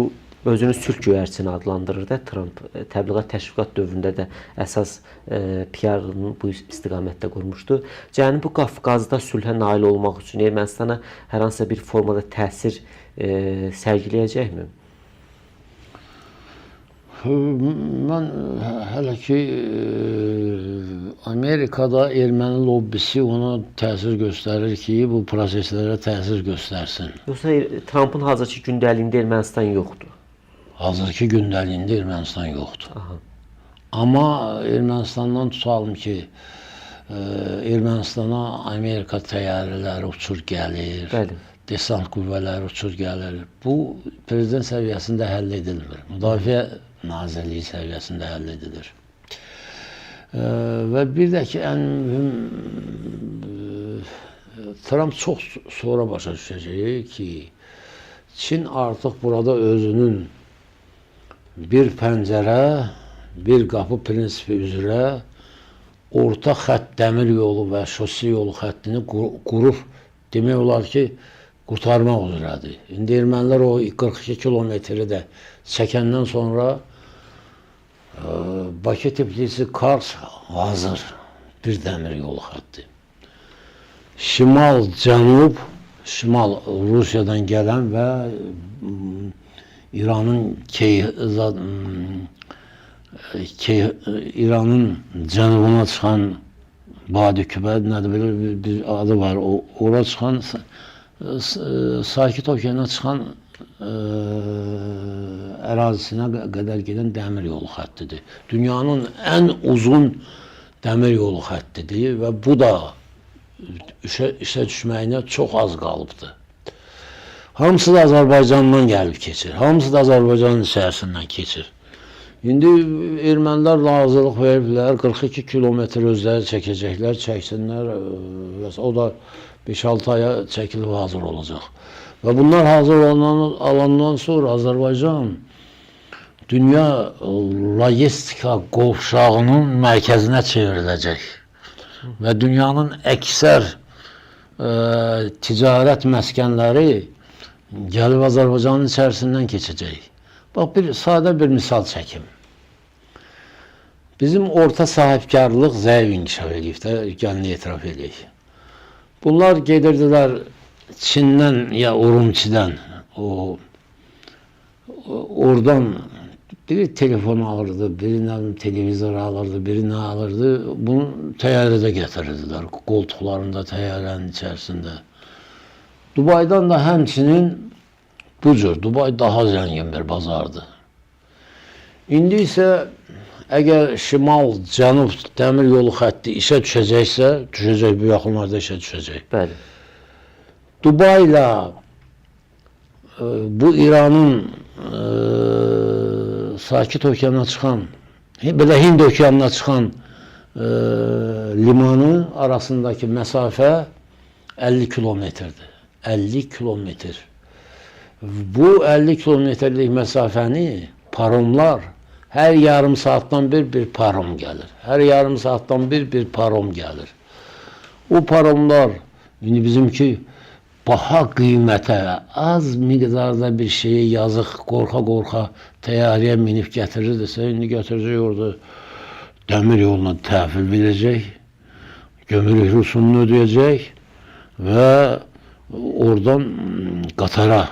özünü sülh göyərçini adlandırır da Trump. Təbliğat təşviqat dövründə də əsas PR-ını bu istiqamətdə qurmuşdu. Cənubi Qafqazda sülhə nail olmaq üçün Ermənistana hər hansısa bir formada təsir sərgiləyəcəkmi? Mən hələ ki Amerikada erməni lobbisi ona təsir göstərir ki, bu proseslərə təsir göstərsin. Yoxsa Trumpın hazırki gündəliyində Ermənistan yoxdur? Hazırki gündəliyində Ermənistan yoxdur. Aha. Amma Ermənistandan tutalım ki, Ermənistana Amerika təyyarələri uçur gəlir. Bəli. Desant qüvvələri uçur gəlir. Bu prezident səviyyəsində həll edilmir. Müdafiə Nazirliyi səviyyəsində həll edilir. Və bir də ki, ən mühüm, Trump çox sonra başa düşəcək ki, Çin artıq burada özünün bir pəncərə, bir qapı prinsipi üzrə orta xətt dəmir yolu və şosi yolu xəttini qurub, demək olar ki, qurtarmaq üzrədir. İndi ermənilər o 42 kilometri də çəkəndən sonra Bakı Tbilisi Kars hazır bir dəmir yolu xətti. Şimal-cənub, şimal Rusiyadan gələn və İranın cənubuna çıxan Badikübə, nədir belə bir adı var, ora çıxan, Sakit Okeana çıxan ərazisinə qədər gedən dəmir yolu xəttidir. Dünyanın ən uzun dəmir yolu xəttidir və bu da işə düşməyinə çox az qalıbdır. Hamısı da Azərbaycandan gəlib keçir. Hamısı da Azərbaycanın içərisindən keçir. İndi ermənilər hazırlıq veriblər, 42 kilometr özləri çəkəcəklər, çəksinlər. O da 5-6 aya çəkilib hazır olacaq. Və bunlar hazır alandan sonra Azərbaycan dünya logistika qovşağının mərkəzinə çevriləcək. Və dünyanın əksər ticarət məskənləri gəlib Azərbaycanın içərisindən keçəcək. Bax, sadə bir misal çəkim. Bizim orta sahibkarlıq zəif inkişaf edib də, gəlin etiraf edək. Bunlar gedirdilər Çindən ya Urumçidən, oradan biri telefon alırdı, biri televizor alırdı, biri nə alırdı. Bunu təyyarədə gətirirdilər, qoltuqlarında, təyyarənin içərisində. Dubaydan da həmçinin bu cür, Dubay daha zəngin bir bazardır. İndi isə Əgər şimal-cənub dəmir yolu xətti işə düşəcəksə, düşəcək, bu yaxınlarda işə düşəcək. Bəli. Dubai ilə bu İranın Sakit Okeanına çıxan, belə Hind Okeanına çıxan limanı arasındakı məsafə 50 kilometrdir. 50 kilometr. Bu 50 kilometrlik məsafəni paromlar hər yarım saatdan bir parom gəlir. Hər yarım saatdan bir parom gəlir. O paromlar indi bizimki baha qiymətə, az miqdarda bir şeyi yazıq, qorxa-qorxa təyyarəyə minib gətirirdisə, indi gətirəcək orada dəmir yoluna təhvil verəcək, gömrük rüsumunu ödəyəcək və oradan qatara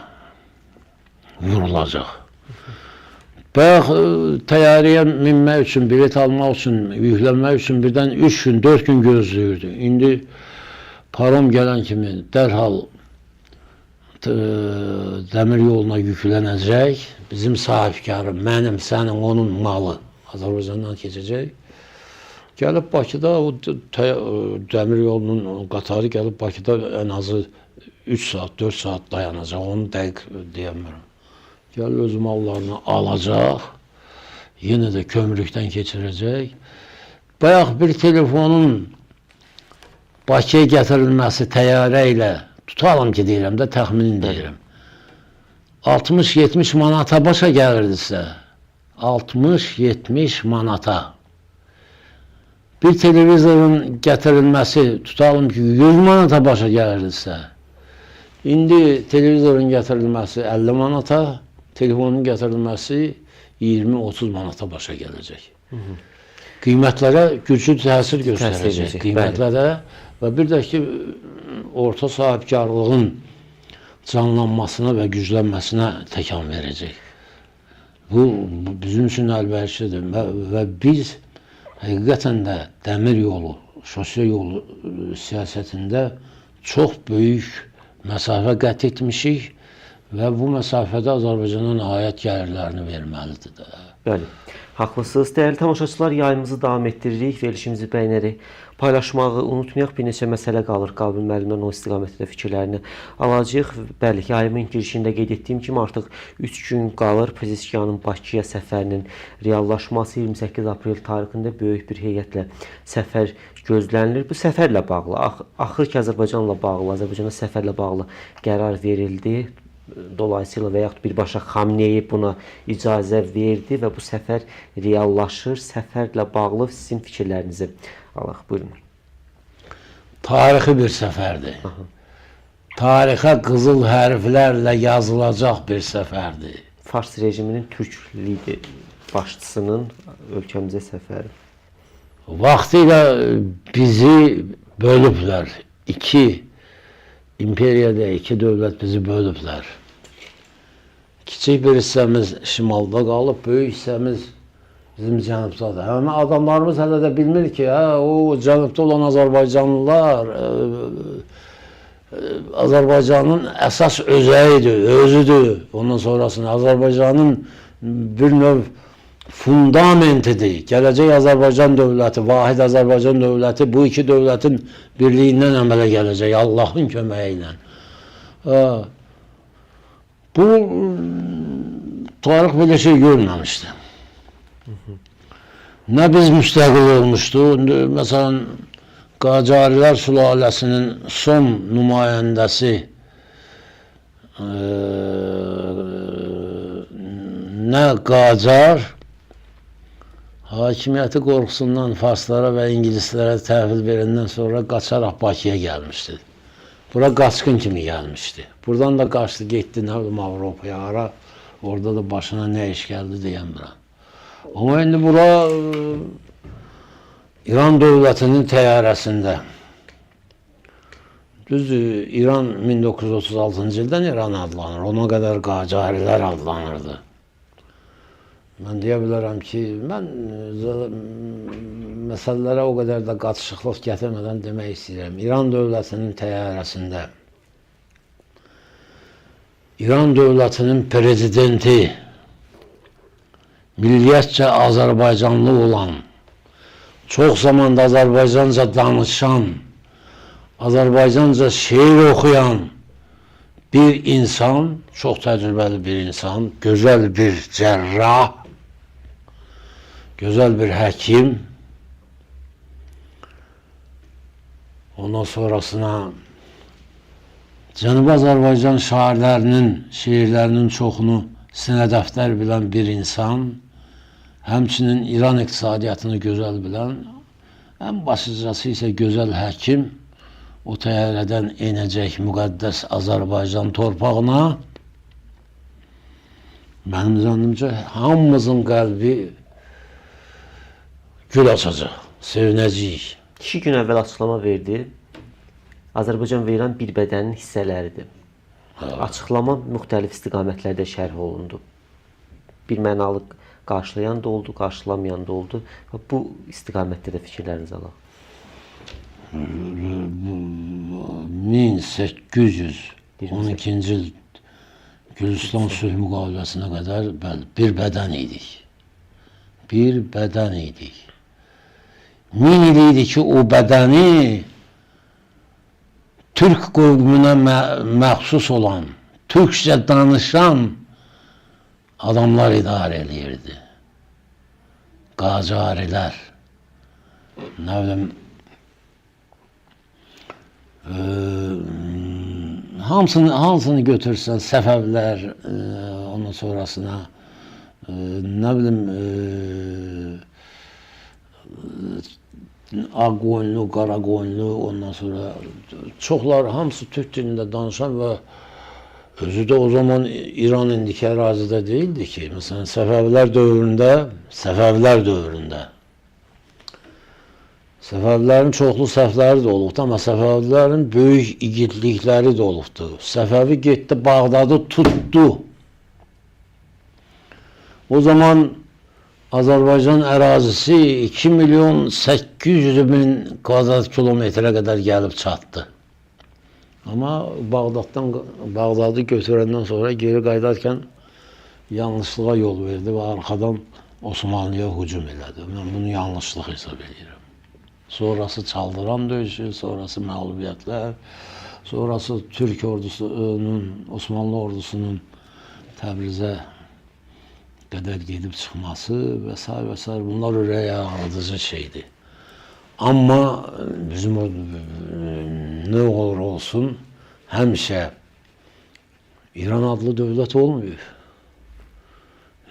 vurulacaq. Bayaq təyyarəyə minmək üçün, bilet almaq üçün, yüklənmək üçün birdən 3 gün, 4 gün gözləyirdi. İndi parom gələn kimi dərhal dəmir yoluna yüklənəcək. Bizim sahibkarı, mənim, sənin, onun malı Azərbaycandan keçəcək. Gəlib Bakıda, o dəmir yolunun qatarı gəlib Bakıda ən azı 3 saat, 4 saat dayanacaq. Onu dəqiq deyəmirəm. Gəlib öz mallarını alacaq. Yenə də kömrükdən keçirəcək. Bayaq bir telefonun Bakıya gətirilməsi təyyarə ilə, tutalım ki, deyirəm də, təxminin deyirəm, 60-70 manata başa gəlirdisə, 60-70 manata. Bir televizorun gətirilməsi, tutalım ki, 100 manata başa gəlirdisə, indi televizorun gətirilməsi 50 manata, telefonun gətirilməsi 20-30 manata başa gələcək. Qiymətlərə güclü təsir göstərəcək, qiymətlərə və bir də ki, orta sahibkarlığın canlanmasına və güclənməsinə təkan verəcək. Bu bizim üçün əlverişlidir və biz həqiqətən də dəmir yolu, sosial yolu siyasətində çox böyük məsafə qət etmişik və bu məsafədə Azərbaycana nəhayət gəlirlərini verməlidir. Bəli, haqlısınız. Dəyərli tamaşaçılar, yayımızı davam etdiririk, verilişimizi bəyənərək paylaşmağı unutmayaq. Bir neçə məsələ qalır. Qalbin müəllimdən o istiqamətdə fikirlərini alacağıq. Bəli, yayımın girişində qeyd etdiyim kimi artıq 3 gün qalır Pezeşkiyanın Bakıya səfərinin reallaşması. 28 aprel tarixində böyük bir heyətlə səfər gözlənilir. Bu səfərlə bağlı, axır ki, Azərbaycanla bağlı, Azərbaycana səfərlə bağlı qərar verildi. Dolayısıyla və yaxud birbaşa Xamneyi buna icazə verdi və bu səfər reallaşır. Səfərlə bağlı sizin fikirlərinizi alaq. Buyurun. Tarixi bir səfərdir. Tarixə qızıl hərflərlə yazılacaq bir səfərdir. Fars rejiminin türk lider başçısının ölkəmizə səfəri. Vaxtilə bizi bölüblər. İmperiyada iki dövlət bizi bölüblər. Kiçik bir hissəmiz şimalda qalıb, böyük hissəmiz bizim cənubdadır. Həmin adamlarımız hələ də bilmir ki, o cənubda olan Azərbaycanlılar Azərbaycanın əsas özəyidir, özüdür. Ondan sonrasında Azərbaycanın bir növ fundamentidir. Gələcək Azərbaycan dövləti, vahid Azərbaycan dövləti bu iki dövlətin birliyindən əmələ gələcək, Allahın köməyi ilə. Bu tarix belə şey görməmişdi. Nə biz müstəqil olmuşdu, məsələn, Qacarilər sülaləsinin son nümayəndəsi nə Qacar hakimiyyəti qorxusundan farslara və ingilislərə təhvil verəndən sonra qaçaraq Bakıya gəlmişdi. Bura qaçqın kimi gəlmişdi. Buradan da qaçdı, getdi, nə bilim, Avropaya, ara. Orada da başına nə iş gəldi deyəmirəm. Amma indi bura İran dövlətinin təyyarəsində. Düzdür, İran 1936-cı ildən İran adlanır. Ona qədər Qacarilər adlanırdı. Mən deyə bilərəm ki, mən məsələlərə o qədər də qatışıqlıq gətirmədən demək istəyirəm. İran dövlətinin təyyarəsində İran dövlətinin prezidenti milliyyətcə Azərbaycanlı olan, çox zamanda Azərbaycanca danışan, Azərbaycanca şeir oxuyan bir insan, çox təcrübəli bir insan, gözəl bir cərrah, gözəl bir həkim. Ondan sonrasına Cənubi Azərbaycan şairlərinin, şeirlərinin çoxunu sinədəftər bilən bir insan, həmçinin İran iqtisadiyyatını gözəl bilən, ən başlıcası isə gözəl həkim, o təyyarədən enəcək müqəddəs Azərbaycan torpağına, mənim zannımca hamımızın qəlbi gül açacaq, sevinəcəyik. 2 gün əvvəl açıqlama verdi. Azərbaycan və İran bir bədənin hissələridir. Açıqlama müxtəlif istiqamətlərdə şərh olundu. Bir mənalı qarşılayan da oldu, qarşılamayan da oldu. Və bu istiqamətdə də fikirlərinizi alaq. 1812-ci il Gülüstan sülh müqaviləsinə qədər bir bədən idik. Bir bədən idik. 1000 il idi ki, o bədəni Türk qövmünə məxsus olan, türkçə danışan adamlar idarə eləyirdi. Qacarilər, nə bilim, hamısını götürsən, Səfəvilər, ondan sonrasına, nə bilim, Ağqoyunlu, Qaraqoyunlu, ondan sonra çoxlar, hamısı türk dilində danışan və özü də o zaman İran indiki ərazidə deyildi ki, məsələn, Səfəvilər dövründə Səfəvilərin çoxlu səhvləri də olubdu, amma Səfəvilərin böyük igidlikləri də olubdu. Səfəvi getdi, Bağdadı tutdu. O zaman Azərbaycan ərazisi 2.800.000 kvadrat kilometrə qədər gəlib çatdı. Amma Bağdadı götürəndən sonra geri qaydarkən yanlışlığa yol verdi və arxadan Osmanlıya hücum elədi. Mən bunu yanlışlıq hesab edirəm. Sonrası Çaldıran döyüşü, sonrası məğlubiyyətlər, sonrası Türk ordusunun, Osmanlı ordusunun Təbrizə qədər gedib çıxması və s. və s. Bunlar ürək ağrıdıcı şeydir. Amma bizim nə olur olsun, həmişə İran adlı dövlət olmuyor.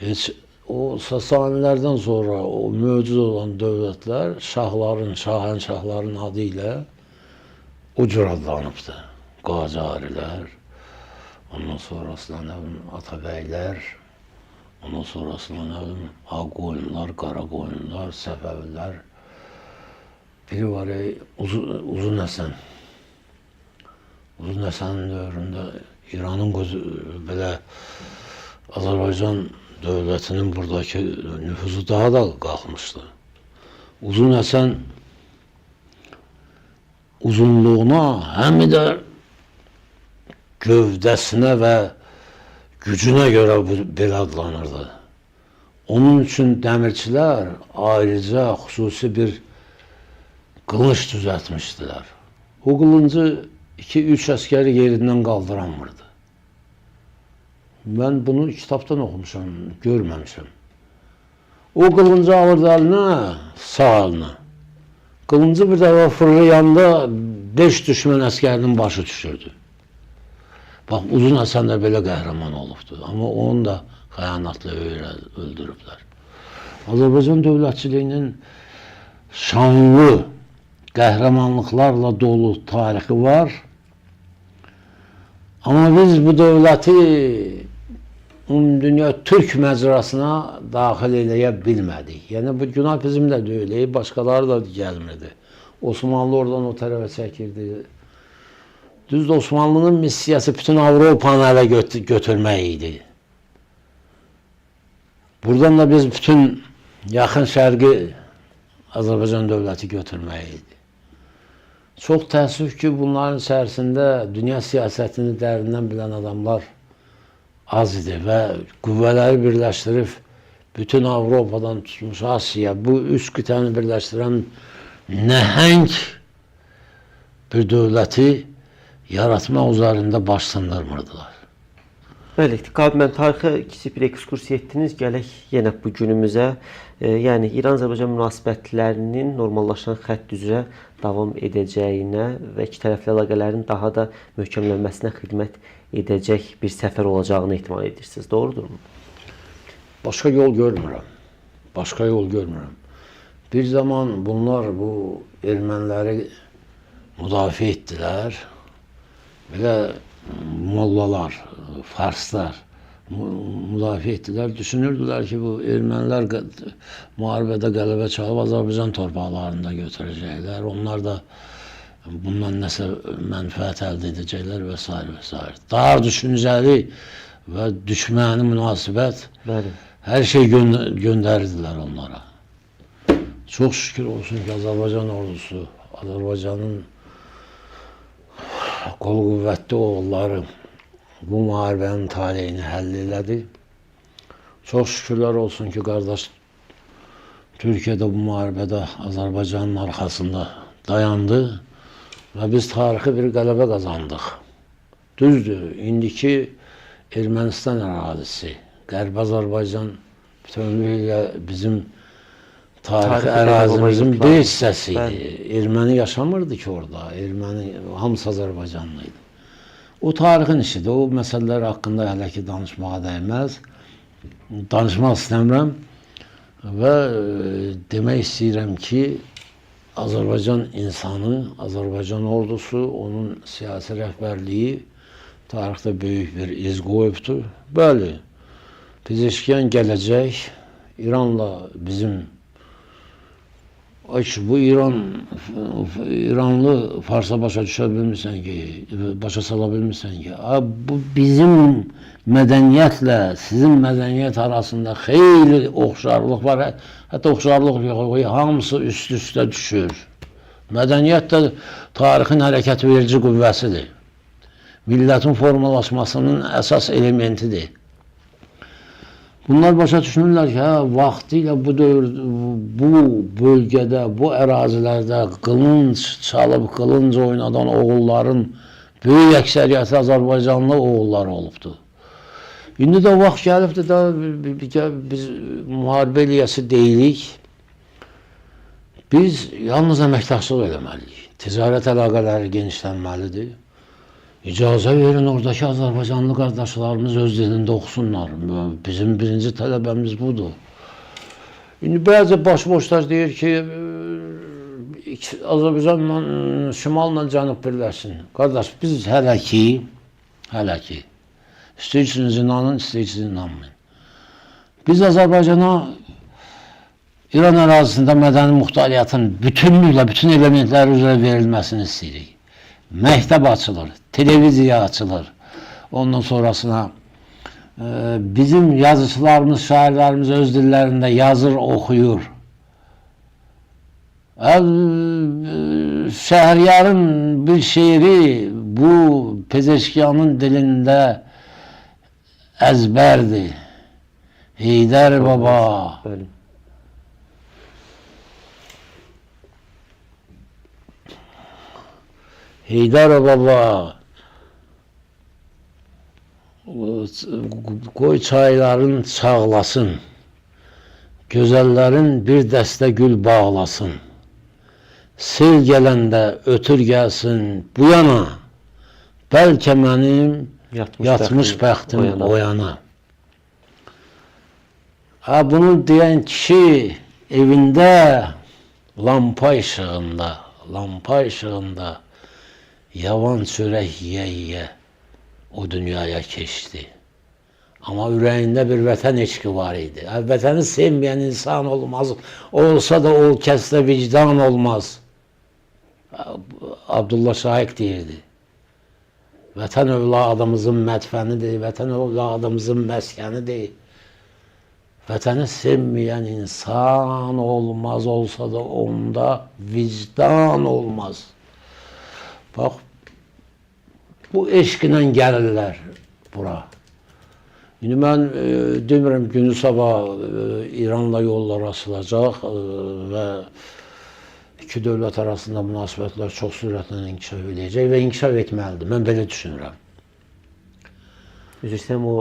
Heç o Sasanilərdən sonra o mövcud olan dövlətlər şahənşahların adı ilə o cür adlanıbdı. Qacarilər, ondan sonrasında nə bilim Atabəylər, ondan sonrasında nə bilim Ağqoyunlar, Qaraqoyunlar, Səfəvilər. Biri var Uzun Həsən. Uzun Həsənin dövründə İranın belə Azərbaycan dövlətinin buradakı nüfuzu daha da qalxmışdı. Uzun Həsən uzunluğuna, həm də gövdəsinə və gücünə görə belə adlanırdı. Onun üçün dəmirçilər ayrıca xüsusi bir qılınc düzəltmişdilər. O qılıncı 2-3 əskəri yerindən qaldıranmırdı. Mən bunu kitabdan oxumuşam, görməmişəm. O qılıncı alırdı əlinə, sağ əlinə. Qılıncı bir dəfə fırlayanda 5 düşmən əskərinin başı düşürdü. Bax, Uzun Həsən də belə qəhrəman olubdu. Amma onu da xəyanatla öldürüblər. Azərbaycan dövlətçiliyinin şanlı, qəhrəmanlıqlarla dolu tarixi var. Amma biz bu dövləti dünya Türk məcrasına daxil eləyə bilmədik. Yəni, bu günah bizim də deyil, başqaları da gəlmirdi. Osmanlı oradan o tərəfə çəkirdi. Düzdür, Osmanlının missiyası bütün Avropanı ələ götürmək idi. Buradan da biz bütün yaxın şərqi Azərbaycan dövləti götürmək idi. Çox təəssüf ki, bunların içərisində dünya siyasətini dərindən bilən adamlar az idi və qüvvələri birləşdirib bütün Avropadan tutmuş Asiya, bu üç qitəni birləşdirən nəhəng bir dövləti yaratmaq üzərində baş sındırmırdılar. Bəli, Qabi, mən tarixə kiçik bir ekskursiya etdiniz. Gələk yenə bu günümüzə. Yəni İran-Azərbaycan münasibətlərinin normallaşan xətt üzrə davam edəcəyinə və iki tərəfli əlaqələrin daha da möhkəmlənməsinə xidmət edəcək bir səfər olacağını ehtimal edirsiniz. Doğrudurmu? Başqa yol görmürəm. Başqa yol görmürəm. Bir zaman bunlar bu erməniləri müdafiə etdilər. Belə mollalar, farslar müdafiə etdilər. Düşünürdülər ki, bu ermənilər müharibədə qələbə çalıb Azərbaycan torpaqlarında götürəcəklər. Onlar da bundan nəsə mənfəət əldə edəcəklər və s. və s. Daha düşüncəli və düşməni münasibət, Bəli. hər şey göndərirdilər onlara. Çox şükür olsun ki, Azərbaycan ordusu, Azərbaycanın qol qüvvətli oğulları bu müharibənin taleyini həll elədi. Çox şükürlər olsun ki, qardaş Türkiyə də bu müharibədə Azərbaycanın arxasında dayandı və biz tarixi bir qələbə qazandıq. Düzdür, indiki Ermənistan ərazisi, Qərbi Azərbaycan bütünlüklə bizim tarixi ərazimizin bir hissəsi idi. Erməni yaşamırdı ki orada, erməni hamısı Azərbaycanlı idi. O tarixin işidir, o məsələlər haqqında hələ ki danışmağa dəyməz. Danışmaq istəmirəm və demək istəyirəm ki, Azərbaycan insanı, Azərbaycan ordusu, onun siyasi rəhbərliyi tarixdə böyük bir iz qoyubdur. Bəli, Pezeşkiyan gələcək, İranla bizim bu İranlı Farsa başa düşə bilmirsən ki, başa sala bilmirsən ki, bu bizim mədəniyyətlə sizin mədəniyyət arasında xeyli oxşarlıq var. Hətta oxşarlıq yox, hamısı üst-üstə düşür. Mədəniyyət də tarixin hərəkət verici qüvvəsidir. Millətin formalaşmasının əsas elementidir. Bunlar başa düşünürlər ki, vaxtilə bu bölgədə, bu ərazilərdə qılınc çalıb, qılınc oynadan oğulların böyük əksəriyyəti Azərbaycanlı oğullar olubdur. İndi də vaxt gəlibdir də biz müharibə eləyəsi deyilik. Biz yalnız əməkdaşlıq eləməliyik. Ticarət əlaqələri genişlənməlidir. İcazə verin, oradakı Azərbaycanlı qardaşlarımız öz dilində oxusunlar. Bizim birinci tələbəmiz budur. İndi bəzi başboşlar deyir ki, Azərbaycanla, şimalla cənub birləşsin. Qardaş, biz hələ ki, istəyirsiniz inanın, istəyirsiniz inanmayın. Biz Azərbaycana İran ərazisində mədəni muxtariyyatın bütünlüklə, bütün elementləri üzrə verilməsini istəyirik. Məktəb açılır, televiziya açılır. Ondan sonrasına bizim yazıçılarımız, şairlərimiz öz dillərində yazır, oxuyur. Şəhriyarın bir şeiri bu Pezeşkiyanın dilində əzbərdir. Heydər Baba. Bəli. Heydər Baba, qoy çayların çağlasın, gözəllərin bir dəstə gül bağlasın, sel gələndə ötür gəlsin bu yana, bəlkə mənim yatmış bəxtim oyana. Bunu deyən kişi evində lampa işığında, yavan çörək yiyə-yiyə o dünyaya keçdi. Amma ürəyində bir vətən eşqi var idi. Vətəni sevməyən insan olmaz. Olsa da o kəsdə vicdan olmaz. Abdullah Şaiq deyirdi. Vətən övladımızın mədfənidir, vətən övladımızın məskənidir. Vətəni sevməyən insan olmaz, olsa da onda vicdan olmaz. Bax, bu eşqlə gəlirlər bura. İndi mən demirəm günü sabah İranla yollar açılacaq və iki dövlət arasında münasibətlər çox sürətlə inkişaf edəcək və inkişaf etməlidir. Mən belə düşünürəm. Üzr istəyirəm, o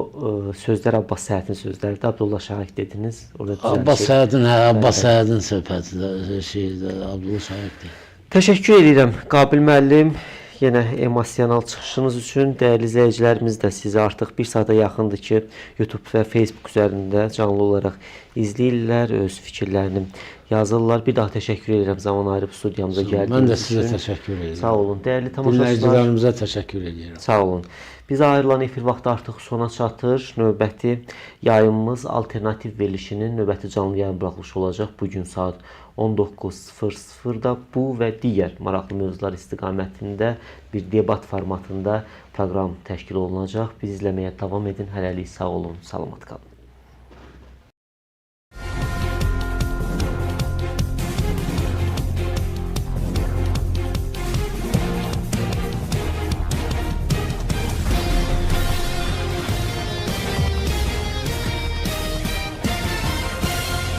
sözlər Abbas Səhhətin sözləridir. Abdullah Şaiq dediniz. Orada Abbas Səhhətin, Abbas Səhhətin söhbətidir, Abdullah Şaiqdir. Təşəkkür edirəm Qabil müəllim. Yenə emosional çıxışınız üçün dəyərli izləyicilərimiz də sizi artıq bir saata yaxındır ki, YouTube və Facebook üzərində canlı olaraq izləyirlər, öz fikirlərini yazırlar. Bir daha təşəkkür edirəm zaman ayırıb studiyamıza gəldiyiniz üçün. Mən də sizə təşəkkür edirəm. Sağ olun. Dəyərli tamaşaçılar. Dinləyicilərimizə təşəkkür edirəm. Sağ olun. Bizə ayrılan efir vaxtı artıq sona çatır. Növbəti yayımımız alternativ verilişinin növbəti canlı yayım buraxılışı olacaq. Bugün saat 19:00-da bu və digər maraqlı mövzular istiqamətində bir debat formatında proqram təşkil olunacaq. Biz izləməyə davam edin. Hələlik sağ olun, salamat qalın.